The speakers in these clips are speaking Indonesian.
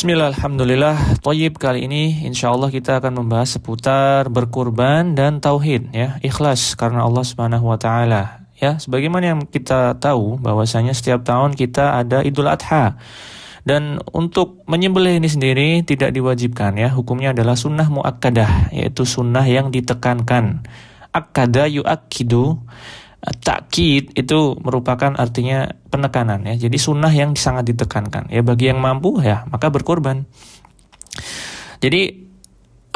Bismillah, alhamdulillah. Thayyib, kali ini insyaallah kita akan membahas seputar berkurban dan tauhid, ya, ikhlas karena Allah Subhanahu wa taala. Ya, sebagaimana yang kita tahu bahwasanya setiap tahun kita ada Idul Adha. Dan untuk menyembelih ini sendiri tidak diwajibkan, ya. Hukumnya adalah sunnah muakkadah, yaitu sunnah yang ditekankan. Akkada yuakkidu. Takkid itu merupakan artinya penekanan, ya. Jadi sunnah yang sangat ditekankan. Ya, bagi yang mampu, ya, maka berkorban. Jadi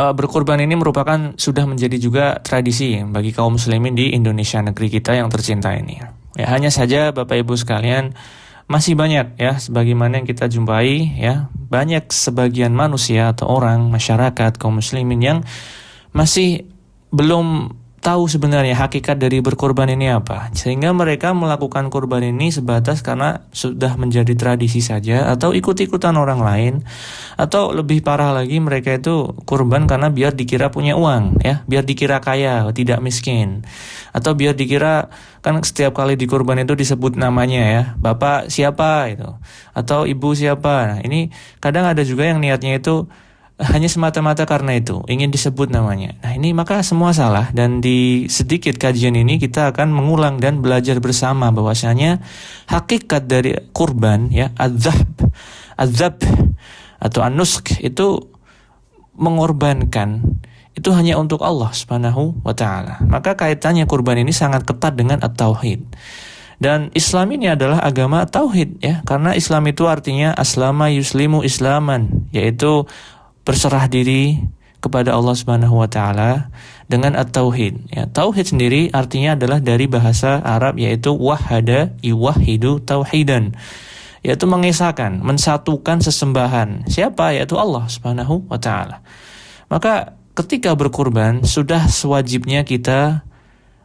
berkorban ini merupakan sudah menjadi juga tradisi bagi kaum muslimin di Indonesia, negeri kita yang tercinta ini. Ya, hanya saja Bapak Ibu sekalian, masih banyak, ya, sebagaimana yang kita jumpai, ya, banyak sebagian manusia atau orang, masyarakat, kaum muslimin yang masih belum tahu sebenarnya hakikat dari berkorban ini apa, sehingga mereka melakukan korban ini sebatas karena sudah menjadi tradisi saja, atau ikut-ikutan orang lain, atau lebih parah lagi mereka itu korban karena biar dikira punya uang, ya, biar dikira kaya, tidak miskin, atau biar dikira, kan setiap kali dikorban itu disebut namanya, ya, bapak siapa itu, atau ibu siapa. Nah, ini kadang ada juga yang niatnya itu hanya semata-mata karena itu, ingin disebut namanya. Nah, ini maka semua salah, dan di sedikit kajian ini kita akan mengulang dan belajar bersama bahwasanya hakikat dari kurban, ya, adzab atau an-nusk itu mengorbankan, itu hanya untuk Allah Subhanahu wa taala. Maka kaitannya kurban ini sangat ketat dengan at-tauhid. Dan Islam ini adalah agama tauhid, ya, karena Islam itu artinya aslama yuslimu islaman, yaitu berserah diri kepada Allah Subhanahu wa taala dengan at-tauhid. Ya, tauhid sendiri artinya adalah dari bahasa Arab, yaitu wahada yuwahhidu tauhidan, yaitu mengesahkan, mensatukan sesembahan. Siapa? Yaitu Allah Subhanahu wa taala. Maka ketika berkurban sudah sewajibnya kita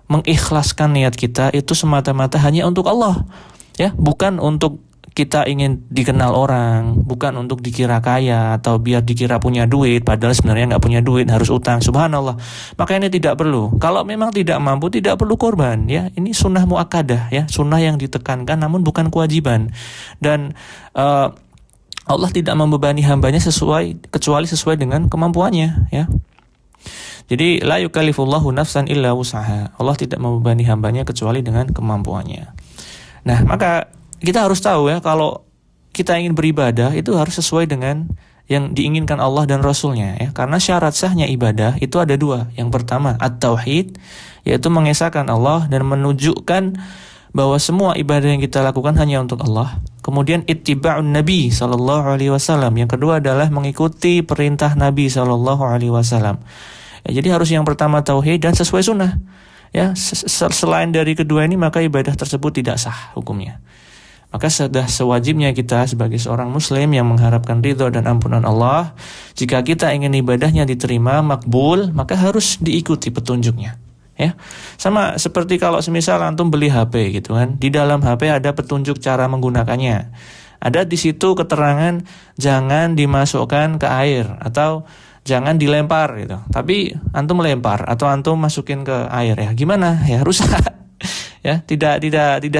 mengikhlaskan niat kita itu semata-mata hanya untuk Allah, ya, bukan untuk kita ingin dikenal orang, bukan untuk dikira kaya atau biar dikira punya duit, padahal sebenarnya nggak punya duit, harus utang. Subhanallah. Maka ini tidak perlu. Kalau memang tidak mampu, tidak perlu korban, ya. Ini sunnah muakkadah, ya, sunnah yang ditekankan namun bukan kewajiban. Dan Allah tidak membebani hambanya kecuali sesuai dengan kemampuannya, ya. Jadi la yukallifullahu nafsan illa wus'aha. Allah tidak membebani hambanya kecuali dengan kemampuannya. Nah, maka kita harus tahu, ya, kalau kita ingin beribadah itu harus sesuai dengan yang diinginkan Allah dan Rasulnya, ya. Karena syarat sahnya ibadah itu ada dua. Yang pertama at-tauhid, yaitu mengesahkan Allah dan menunjukkan bahwa semua ibadah yang kita lakukan hanya untuk Allah. Kemudian ittiba'un Nabi sallallahu alaihi wasallam. Yang kedua adalah mengikuti perintah Nabi sallallahu alaihi wasallam. Ya, jadi harus yang pertama tauhid dan sesuai sunnah. Ya, selain dari kedua ini maka ibadah tersebut tidak sah hukumnya. Maka sudah sewajibnya kita sebagai seorang muslim yang mengharapkan ridho dan ampunan Allah, jika kita ingin ibadahnya diterima, makbul, maka harus diikuti petunjuknya, ya. Sama seperti kalau semisal antum beli HP gitu kan, di dalam HP ada petunjuk cara menggunakannya. Ada di situ keterangan jangan dimasukkan ke air atau jangan dilempar gitu. Tapi antum melempar atau antum masukin ke air, ya gimana? Ya rusak. Ya, tidak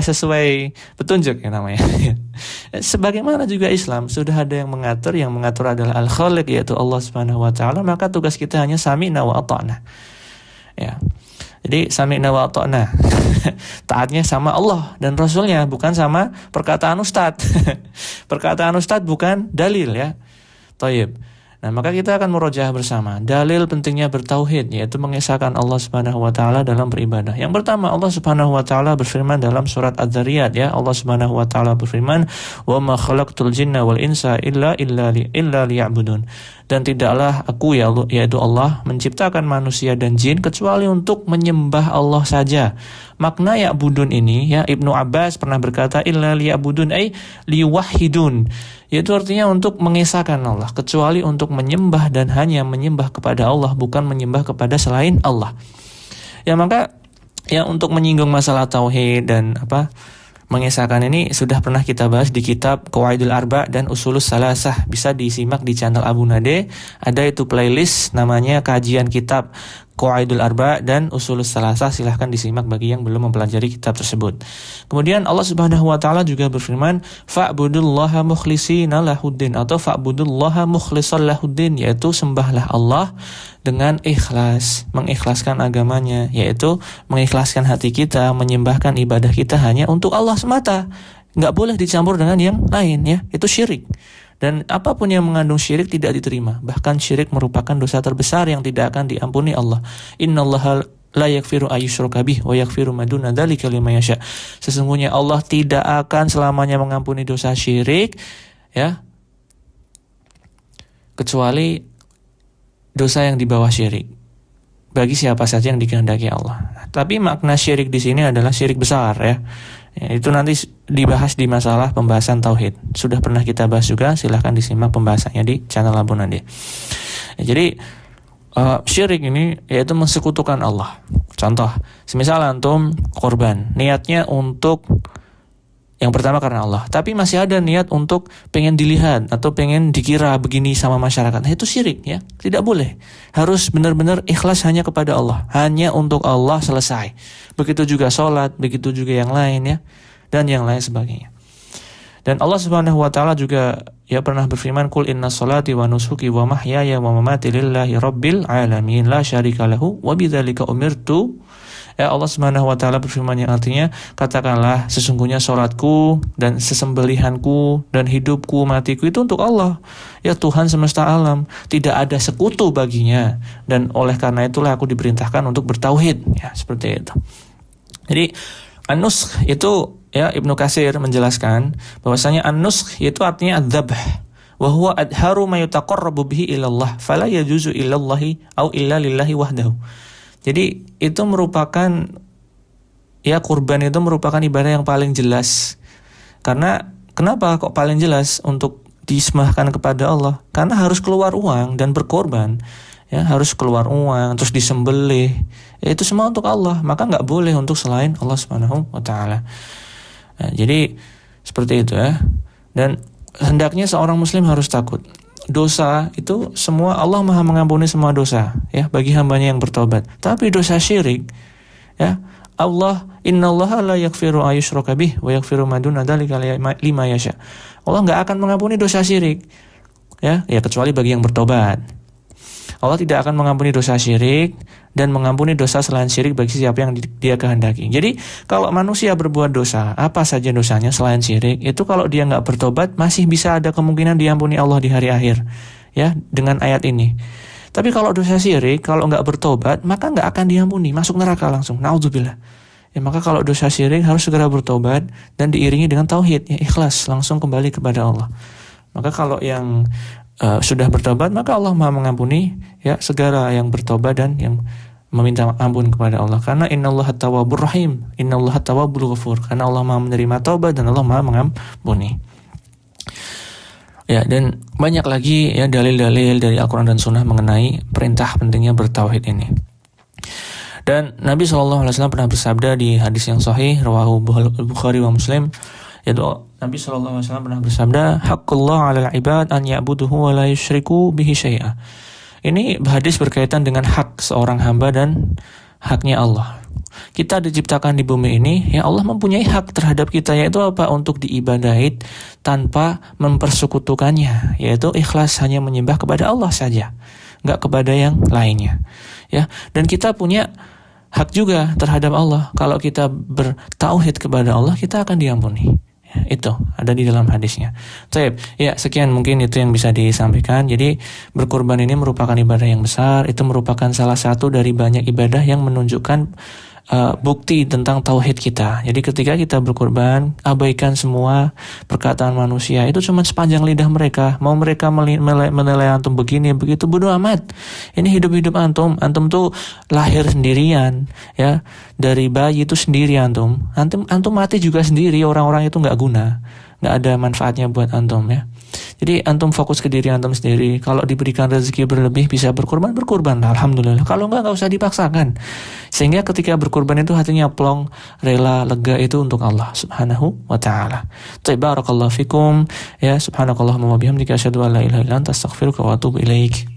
sesuai petunjuk, ya, namanya. Sebagaimana juga Islam sudah ada yang mengatur adalah Al-Khaliq, yaitu Allah Subhanahu wa taala, maka tugas kita hanya sami'na wa ata'na. Ya. Jadi sami'na wa ata'na. Taatnya sama Allah dan Rasulnya, bukan sama perkataan ustaz. Perkataan ustaz bukan dalil, ya. Thayyib. Nah, maka kita akan murojaah bersama dalil pentingnya bertauhid, yaitu mengesahkan Allah Subhanahu wa taala dalam beribadah. Yang pertama, Allah Subhanahu wa taala berfirman dalam surat Az-Zariyat, ya. Allah Subhanahu wa taala berfirman, "Wa ma khalaqtul jinna wal insa illa liya'budun." Dan tidaklah aku, ya Allah, yaitu Allah, menciptakan manusia dan jin kecuali untuk menyembah Allah saja. Makna ya'budun ini, ya, Ibnu Abbas pernah berkata illa liya'budun ay liwahhidun, yaitu artinya untuk mengesahkan Allah, kecuali untuk menyembah dan hanya menyembah kepada Allah, bukan menyembah kepada selain Allah. Ya, maka ya untuk menyinggung masalah tauhid dan mengesahkan ini sudah pernah kita bahas di kitab Qawaidul Arba dan Usulus Salasah. Bisa disimak di channel Abu Nade. Ada itu playlist namanya kajian kitab Qawaidul Arba' dan Ushulus Salasah, silahkan disimak bagi yang belum mempelajari kitab tersebut. Kemudian Allah Subhanahu wa taala juga berfirman, fa'budullaha mukhlishina lahuddin, atau fa'budullaha mukhlishan lahuddin, yaitu sembahlah Allah dengan ikhlas, mengikhlaskan agamanya, yaitu mengikhlaskan hati kita, menyembahkan ibadah kita hanya untuk Allah semata. Nggak boleh dicampur dengan yang lain, ya. Itu syirik. Dan apapun yang mengandung syirik tidak diterima. Bahkan syirik merupakan dosa terbesar yang tidak akan diampuni Allah. Innallaha la yaghfiru ayyushraka bih wa yaghfiru ma duna dzalika liman yasha. Sesungguhnya Allah tidak akan selamanya mengampuni dosa syirik, ya, kecuali dosa yang di bawah syirik, bagi siapa saja yang dikehendaki Allah. Tapi makna syirik di sini adalah syirik besar, ya. Itu nanti dibahas di masalah pembahasan tauhid. Sudah pernah kita bahas juga, silahkan disimak pembahasannya di channel Abu Nadia. Jadi syirik ini yaitu mensekutukan Allah. Contoh, semisal antum korban, niatnya untuk yang pertama karena Allah, tapi masih ada niat untuk pengen dilihat atau pengen dikira begini sama masyarakat. Nah, itu syirik, ya. Tidak boleh. Harus benar-benar ikhlas hanya kepada Allah, hanya untuk Allah, selesai. Begitu juga sholat, begitu juga yang lain, ya, dan yang lain sebagainya. Dan Allah Subhanahu wa taala juga ya pernah berfirman, "Qul inna sholati wa nusuki wa mahyaya wa mamati lillahi rabbil alamin la syarika lahu wa bidzalika umirtu." Ya, Allah Subhanahu wa taala berfirman yang artinya, katakanlah sesungguhnya salatku dan sesembelihanku dan hidupku, matiku itu untuk Allah, ya Tuhan semesta alam, tidak ada sekutu baginya, dan oleh karena itulah aku diperintahkan untuk bertauhid, ya, seperti itu. Jadi an-nuskh itu, ya, Ibnu Katsir menjelaskan bahwasanya an-nuskh itu artinya adzabh, wa huwa adharu ma yutaqarrabu bihi ila Allah fala yajuzu illa Allahi au illa lillahi wahdahu. Jadi itu merupakan, ya, kurban itu merupakan ibadah yang paling jelas. Karena kenapa kok paling jelas untuk disembahkan kepada Allah? Karena harus keluar uang dan berkorban, ya, harus keluar uang terus disembelih. Ya, itu semua untuk Allah, maka nggak boleh untuk selain Allah Subhanahu wa taala. Nah, jadi seperti itu, ya. Dan hendaknya seorang muslim harus takut. Dosa itu semua Allah Maha mengampuni semua dosa, ya, bagi hambanya yang bertobat. Tapi dosa syirik, ya, Allah, innallaha la yaghfiru ayyushraka bih wa yaghfiru ma duna dzalika liman yasha. Allah enggak akan mengampuni dosa syirik, ya kecuali bagi yang bertobat. Allah tidak akan mengampuni dosa syirik dan mengampuni dosa selain syirik bagi siapa yang dia kehendaki. Jadi kalau manusia berbuat dosa, apa saja dosanya selain syirik, itu kalau dia nggak bertobat masih bisa ada kemungkinan diampuni Allah di hari akhir, ya, dengan ayat ini. Tapi kalau dosa syirik, kalau nggak bertobat, maka nggak akan diampuni, masuk neraka langsung. Naudzubillah. Ya, maka kalau dosa syirik harus segera bertobat dan diiringi dengan tauhid, ya, ikhlas, langsung kembali kepada Allah. Maka kalau yang sudah bertobat, maka Allah Maha mengampuni, ya, segala yang bertobat dan yang meminta ampun kepada Allah. Karena innallaha tawwabur rahim, innallaha tawwabul ghafur. Karena Allah Maha menerima taubat dan Allah Maha mengampuni. Ya, dan banyak lagi, ya, dalil-dalil dari Al-Qur'an dan Sunnah mengenai perintah pentingnya bertauhid ini. Dan Nabi SAW pernah bersabda di hadis yang sahih rawahu Bukhari wa Muslim, yaitu Nabi SAW pernah bersabda, haqqullah 'alal ibad an ya'buduhu wa la yusyriku bihi syai'a. Ini hadis berkaitan dengan hak seorang hamba dan haknya Allah. Kita diciptakan di bumi ini, ya, Allah mempunyai hak terhadap kita, yaitu apa? Untuk diibadahi tanpa mempersekutukannya, yaitu ikhlas hanya menyembah kepada Allah saja, enggak kepada yang lainnya, ya. Dan kita punya hak juga terhadap Allah. Kalau kita bertauhid kepada Allah, kita akan diampuni. Ya, itu ada di dalam hadisnya. Baik, ya, sekian mungkin itu yang bisa disampaikan. Jadi berkurban ini merupakan ibadah yang besar. Itu merupakan salah satu dari banyak ibadah yang menunjukkan bukti tentang tauhid kita. Jadi ketika kita berkurban, abaikan semua perkataan manusia. Itu cuma sepanjang lidah mereka. Mau mereka menilai antum begini begitu, bodoh amat. Ini hidup antum. Antum tuh lahir sendirian, ya, dari bayi itu sendiri antum mati juga sendiri. Orang-orang itu nggak guna, nggak ada manfaatnya buat antum, ya. Jadi antum fokus ke diri antum sendiri. Kalau diberikan rezeki berlebih bisa berkurban, alhamdulillah. Kalau enggak usah dipaksakan. Sehingga ketika berkurban itu hatinya plong, rela, lega, itu untuk Allah Subhanahu wa taala. Barakallahu fikum, ya, subhanakallahumma wa bihamdika asyhadu an la ilaha illa anta astaghfiruka wa atubu ilaik.